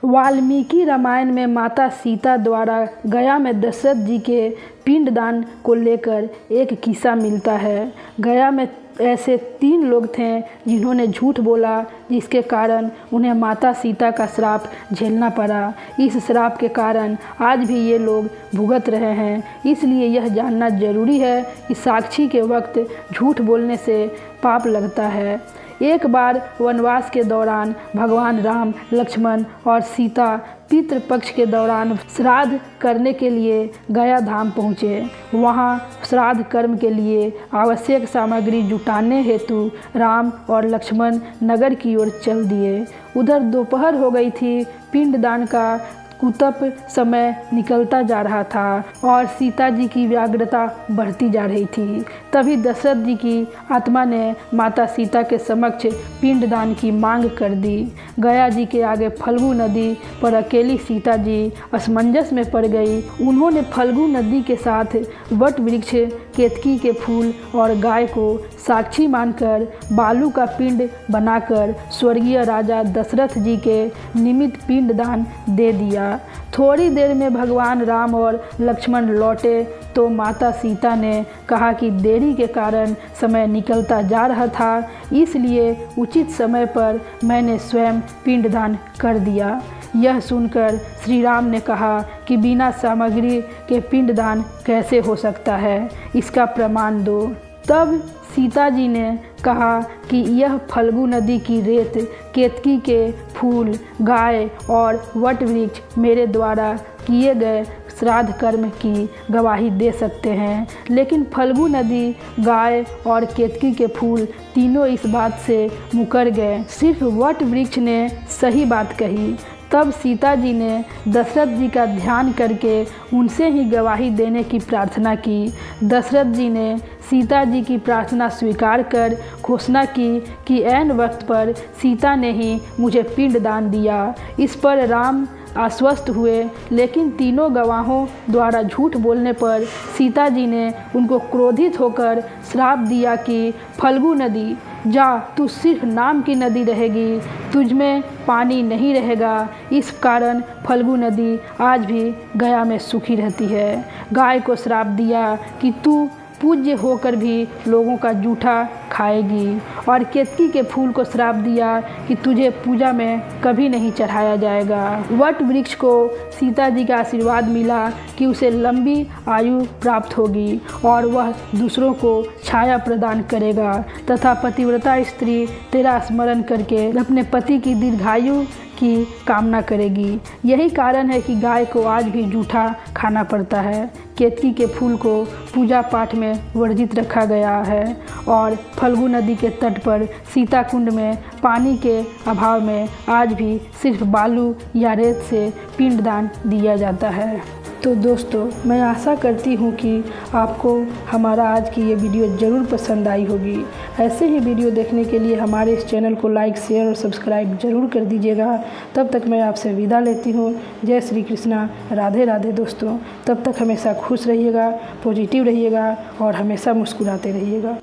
वाल्मीकि रामायण में माता सीता द्वारा गया में दशरथ जी के पिंडदान को लेकर एक किस्सा मिलता है। गया में ऐसे 3 लोग थे जिन्होंने झूठ बोला, जिसके कारण उन्हें माता सीता का श्राप झेलना पड़ा। इस श्राप के कारण आज भी ये लोग भुगत रहे हैं। इसलिए यह जानना जरूरी है कि साक्षी के वक्त झूठ बोलने से पाप लगता है। एक बार वनवास के दौरान भगवान राम, लक्ष्मण और सीता पितृपक्ष के दौरान श्राद्ध करने के लिए गया धाम पहुँचे। वहाँ श्राद्ध कर्म के लिए आवश्यक सामग्री जुटाने हेतु राम और लक्ष्मण नगर की ओर चल दिए। उधर दोपहर हो गई थी। पिंडदान का कुतप समय निकलता जा रहा था और सीता जी की व्याग्रता बढ़ती जा रही थी। तभी दशरथ जी की आत्मा ने माता सीता के समक्ष पिंडदान की मांग कर दी। गया जी के आगे फल्गु नदी पर अकेली सीता जी असमंजस में पड़ गई। उन्होंने फल्गु नदी के साथ वट वृक्ष, केतकी के फूल और गाय को साक्षी मानकर बालू का पिंड बनाकर स्वर्गीय राजा दशरथ जी के निमित्त पिंडदान दे दिया। थोड़ी देर में भगवान राम और लक्ष्मण लौटे तो माता सीता ने कहा कि देरी के कारण समय निकलता जा रहा था, इसलिए उचित समय पर मैंने स्वयं पिंडदान कर दिया। यह सुनकर श्री राम ने कहा कि बिना सामग्री के पिंडदान कैसे हो सकता है, इसका प्रमाण दो। तब सीता जी ने कहा कि यह फल्गु नदी की रेत, केतकी के फूल, गाय और वट वृक्ष मेरे द्वारा किए गए श्राद्ध कर्म की गवाही दे सकते हैं। लेकिन फल्गु नदी, गाय और केतकी के फूल तीनों इस बात से मुकर गए। सिर्फ वट वृक्ष ने सही बात कही। तब सीता जी ने दशरथ जी का ध्यान करके उनसे ही गवाही देने की प्रार्थना की। दशरथ जी ने सीता जी की प्रार्थना स्वीकार कर घोषणा की कि ऐन वक्त पर सीता ने ही मुझे पिंडदान दिया। इस पर राम आश्वस्त हुए, लेकिन तीनों गवाहों द्वारा झूठ बोलने पर सीता जी ने उनको क्रोधित होकर श्राप दिया कि फल्गु नदी, जा तू सिर्फ नाम की नदी रहेगी, तुझमें पानी नहीं रहेगा। इस कारण फल्गु नदी आज भी गया में सूखी रहती है। गाय को श्राप दिया कि तू पूज्य होकर भी लोगों का जूठा खाएगी, और केतकी के फूल को श्राप दिया कि तुझे पूजा में कभी नहीं चढ़ाया जाएगा। वट वृक्ष को सीता जी का आशीर्वाद मिला कि उसे लंबी आयु प्राप्त होगी और वह दूसरों को छाया प्रदान करेगा तथा पतिव्रता स्त्री तेरा स्मरण करके अपने पति की दीर्घायु की कामना करेगी। यही कारण है कि गाय को आज भी जूठा खाना पड़ता है। केतकी के फूल को पूजा पाठ में वर्जित रखा गया है और फल्गु नदी के तट पर सीता कुंड में पानी के अभाव में आज भी सिर्फ बालू या रेत से पिंडदान दिया जाता है। तो दोस्तों, मैं आशा करती हूँ कि आपको हमारा आज की ये वीडियो ज़रूर पसंद आई होगी। ऐसे ही वीडियो देखने के लिए हमारे इस चैनल को लाइक, शेयर और सब्सक्राइब ज़रूर कर दीजिएगा। तब तक मैं आपसे विदा लेती हूँ। जय श्री कृष्णा, राधे राधे दोस्तों। तब तक हमेशा खुश रहिएगा, पॉजिटिव रहिएगा और हमेशा मुस्कुराते रहिएगा।